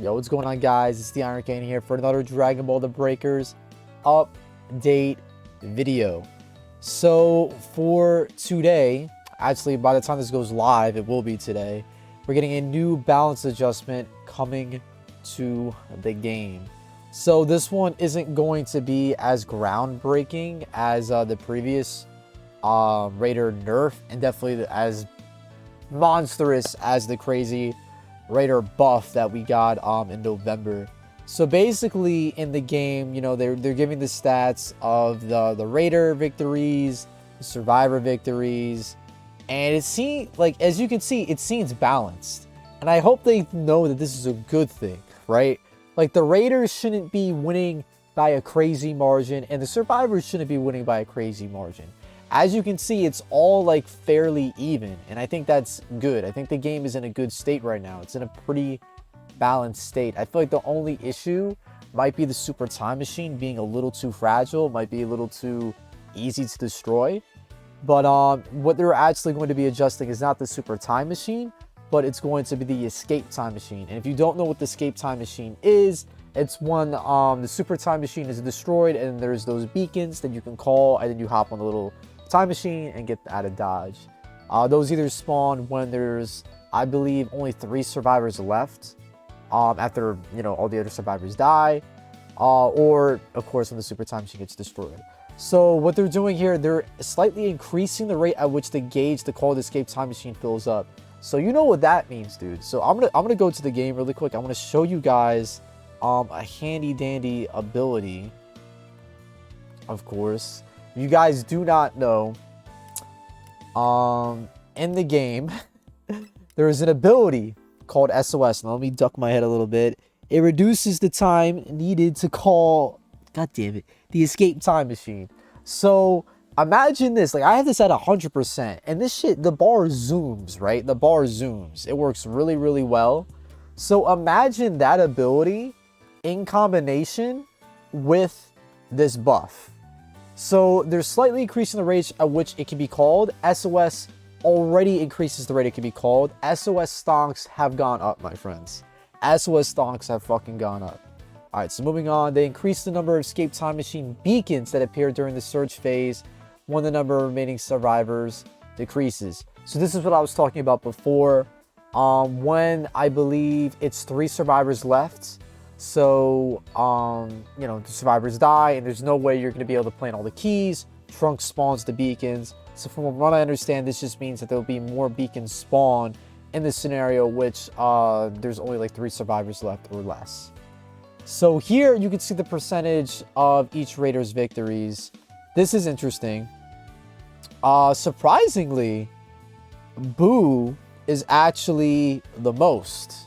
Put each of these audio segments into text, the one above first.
Yo, what's going on, guys? It's the Iron King here for another Dragon Ball The Breakers update video. So for today, actually by the time this goes live, it will be today, we're getting a new balance adjustment coming to the game. So this one isn't going to be as groundbreaking as the previous Raider nerf, and definitely as monstrous as the crazy Raider buff that we got in November. So basically in the game, you know, they're giving the stats of the Raider victories, the Survivor victories, and it seems like, as you can see, it seems balanced. And I hope they know that this is a good thing, right? Like, the Raiders shouldn't be winning by a crazy margin, and the Survivors shouldn't be winning by a crazy margin. As you can see, it's all like fairly even, and I think that's good. I think the game is in a good state right now. It's in a pretty balanced state. I feel like the only issue might be the Super Time Machine being a little too fragile, might be a little too easy to destroy. But what they're actually going to be adjusting is not the Super Time Machine, but it's going to be the Escape Time Machine. And if you don't know what the Escape Time Machine is, it's when the Super Time Machine is destroyed and there's those beacons that you can call, and then you hop on the little time machine and get out of dodge. Those either spawn when there's, I believe, only 3 survivors left after, you know, all the other survivors die, or of course when the Super Time Machine gets destroyed. So what they're doing here, they're slightly increasing the rate at which the gauge, the called Escape Time Machine, fills up. So you know what that means, dude. So I'm gonna go to the game really quick. I want to show you guys a handy dandy ability. Of course, you guys do not know, in the game there is an ability called SOS. Now let me duck my head a little bit. It reduces the time needed to call, god damn it, the Escape Time Machine. So imagine this, like, I have this at 100%, and this shit, the bar zooms, right? The bar zooms. It works really, really well. So imagine that ability in combination with this buff. So they're slightly increasing the rate at which it can be called. SOS already increases the rate it can be called. SOS stonks have gone up, my friends. SOS stonks have fucking gone up. Alright, so moving on. They increased the number of Escape Time Machine beacons that appear during the search phase when the number of remaining survivors decreases. So this is what I was talking about before. When I believe it's 3 survivors left. So, you know, the survivors die, and there's no way you're going to be able to plant all the keys. Trunks spawns the beacons. So from what I understand, this just means that there'll be more beacons spawn in this scenario, which there's only like 3 survivors left or less. So here you can see the percentage of each Raider's victories. This is interesting. Surprisingly, Boo is actually the most.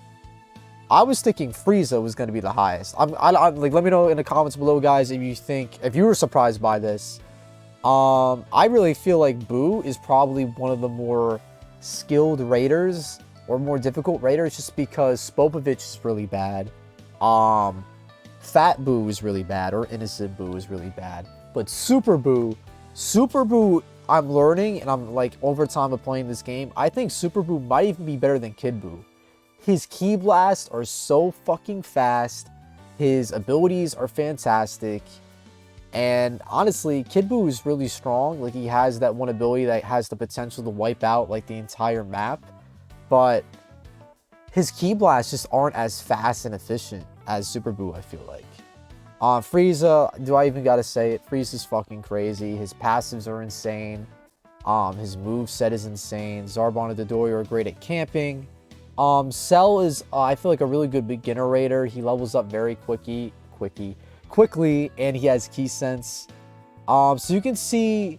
I was thinking Frieza was going to be the highest. I'm like, let me know in the comments below, guys, if you were surprised by this. I really feel like Boo is probably one of the more skilled Raiders, or more difficult Raiders, just because Spopovich is really bad. Fat Boo is really bad, or Innocent Boo is really bad. But Super Boo, I'm learning, and I'm like, over time of playing this game, I think Super Boo might even be better than Kid Boo. His Ki Blasts are so fucking fast. His abilities are fantastic. And honestly, Kid Boo is really strong. Like, he has that one ability that has the potential to wipe out like the entire map. But his Ki Blasts just aren't as fast and efficient as Super Boo, I feel like. Frieza, do I even gotta say it? Frieza's fucking crazy. His passives are insane. His moveset is insane. Zarbon and Dodoria are great at camping. Cell is, I feel like, a really good beginner Raider. He levels up very quickly, and he has Ki Sense. So you can see,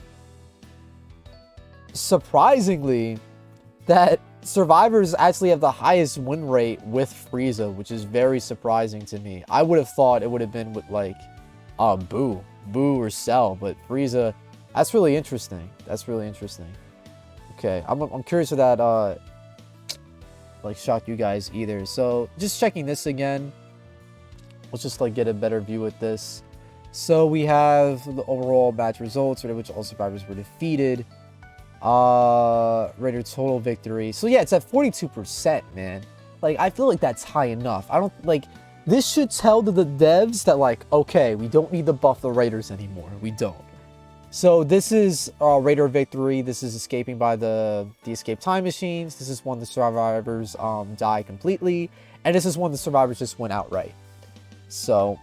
surprisingly, that survivors actually have the highest win rate with Frieza, which is very surprising to me. I would have thought it would have been with, like, Boo or Cell, but Frieza, that's really interesting. That's really interesting. Okay, I'm curious if that like shock you guys either. So just checking this again, let's just like get a better view with this. So we have the overall match results, in which all survivors were defeated. Raider total victory. So yeah, it's at 42%, man. Like, I feel like that's high enough. I don't, like, this should tell to the devs that, like, okay, we don't need to buff the Raiders anymore. We don't. So this is Raider Victory. This is escaping by the escape time machines. This is when the survivors die completely. And this is when the survivors just went outright. So,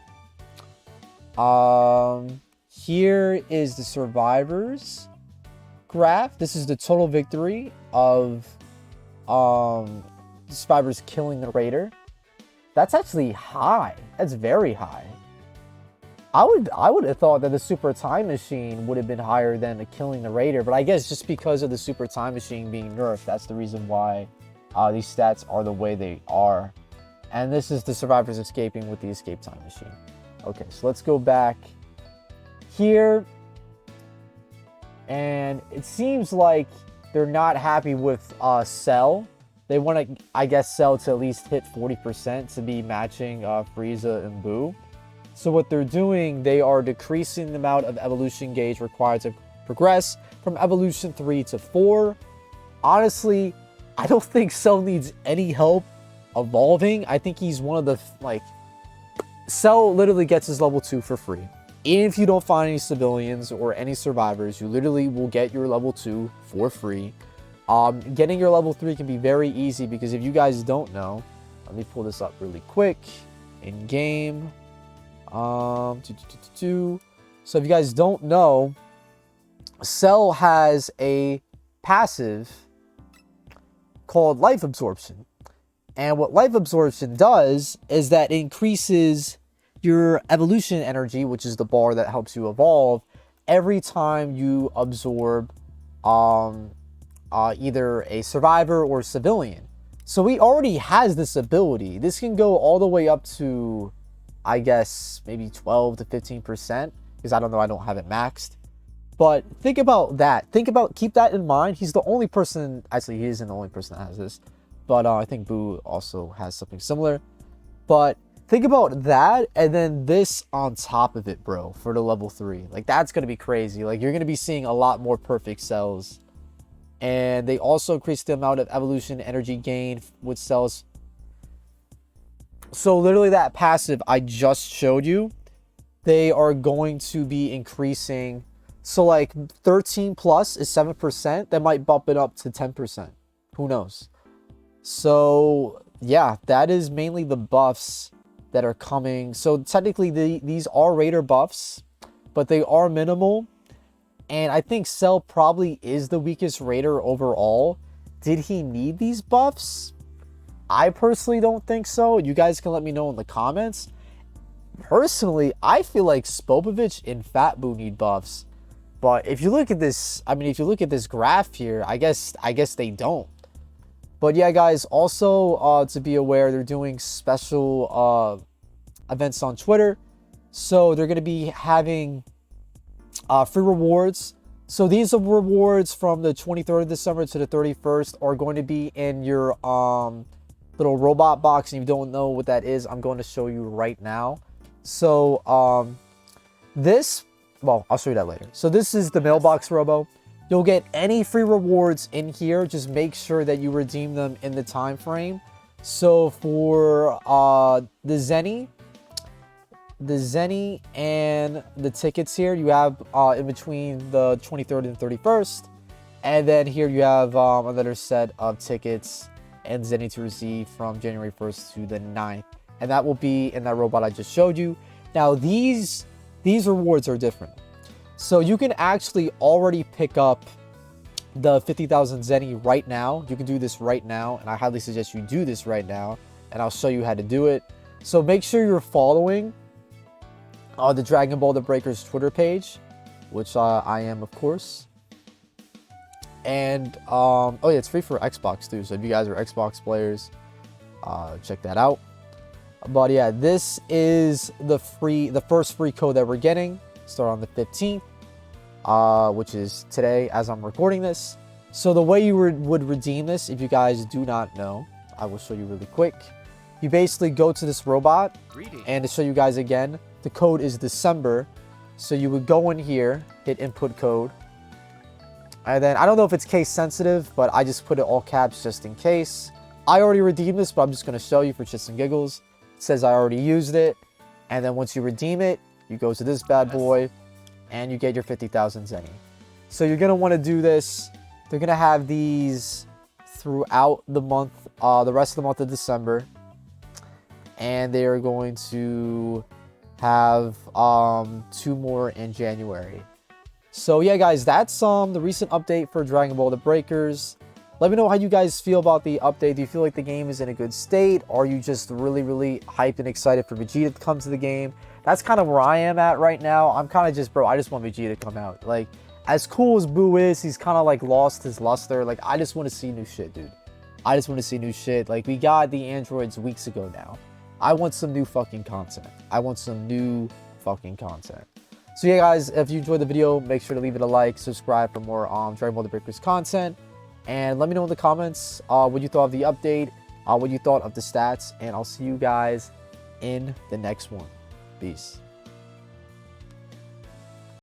here is the survivors graph. This is the total victory of the survivors killing the Raider. That's actually high. That's very high. I would have thought that the super time machine would have been higher than the killing the Raider, but I guess just because of the super time machine being nerfed, that's the reason why these stats are the way they are. And this is the survivors escaping with the escape time machine. Okay, so let's go back here. And it seems like they're not happy with Cell. They want to, I guess, Cell to at least hit 40% to be matching Frieza and Boo. So what they're doing, they are decreasing the amount of evolution gauge required to progress from evolution 3 to 4. Honestly, I don't think Cell needs any help evolving. I think he's one of the, like, Cell literally gets his level 2 for free. Even if you don't find any civilians or any survivors, you literally will get your level 2 for free. Getting your level 3 can be very easy because if you guys don't know, let me pull this up really quick. In game. So if you guys don't know, Cell has a passive called Life Absorption. And what Life Absorption does is that it increases your evolution energy, which is the bar that helps you evolve, every time you absorb either a survivor or civilian. So he already has this ability. This can go all the way up to, I guess, maybe 12 to 15%, because I don't know, I don't have it maxed. But think about that. Keep that in mind. He's the only person, actually, he isn't the only person that has this, but I think Boo also has something similar. But think about that, and then this on top of it, bro, for the level 3. Like, that's going to be crazy. Like, you're going to be seeing a lot more perfect cells. And they also increase the amount of evolution energy gain with cells. So literally that passive I just showed you, they are going to be increasing. So like 13 plus is 7%. That might bump it up to 10%. Who knows? So yeah, that is mainly the buffs that are coming. So technically these are Raider buffs, but they are minimal. And I think Cell probably is the weakest Raider overall. Did he need these buffs? I personally don't think so. You guys can let me know in the comments. Personally, I feel like Spopovich and Fat Boo need buffs. But if you look at this, I mean, if you look at this graph here, I guess they don't. But yeah, guys, also to be aware, they're doing special events on Twitter. So they're going to be having free rewards. So these are rewards from the 23rd of December to the 31st are going to be in your little robot box. And if you don't know what that is, I'm going to show you right now. So well, I'll show you that later. So this is the mailbox robo. You'll get any free rewards in here. Just make sure that you redeem them in the time frame. So for the Zeni and the tickets here, you have in between the 23rd and 31st. And then here you have another set of tickets and Zeni to receive from January 1st to the 9th. And that will be in that robot I just showed you. Now these rewards are different. So you can actually already pick up the 50,000 Zeni right now. You can do this right now, and I highly suggest you do this right now, and I'll show you how to do it. So make sure you're following the Dragon Ball The Breakers Twitter page, which I am, of course. And oh yeah, it's free for Xbox too. So if you guys are Xbox players, check that out. But yeah, this is the first free code that we're getting. Start on the 15th, which is today as I'm recording this. So the way you would redeem this, if you guys do not know, I will show you really quick. You basically go to this robot, and to show you guys again, the code is December. So you would go in here, hit input code, and then I don't know if it's case sensitive, but I just put it all caps just in case. I already redeemed this, but I'm just going to show you for shits and giggles. It says I already used it. And then once you redeem it, you go to this bad boy and you get your 50,000 Zeni. So you're going to want to do this. They're going to have these throughout the month, the rest of the month of December. And they are going to have 2 more in January. So yeah, guys, that's the recent update for Dragon Ball The Breakers. Let me know how you guys feel about the update. Do you feel like the game is in a good state? Are you just really, really hyped and excited for Vegeta to come to the game? That's kind of where I am at right now. I'm kind of just, bro, I just want Vegeta to come out. Like, as cool as Boo is, he's kind of like lost his luster. Like, I just want to see new shit, dude. I just want to see new shit. Like, we got the androids weeks ago now. I want some new fucking content. I want some new fucking content. So yeah, guys, if you enjoyed the video, make sure to leave it a like, subscribe for more Dragon Ball The Breakers content. And let me know in the comments what you thought of the update, what you thought of the stats, and I'll see you guys in the next one. Peace.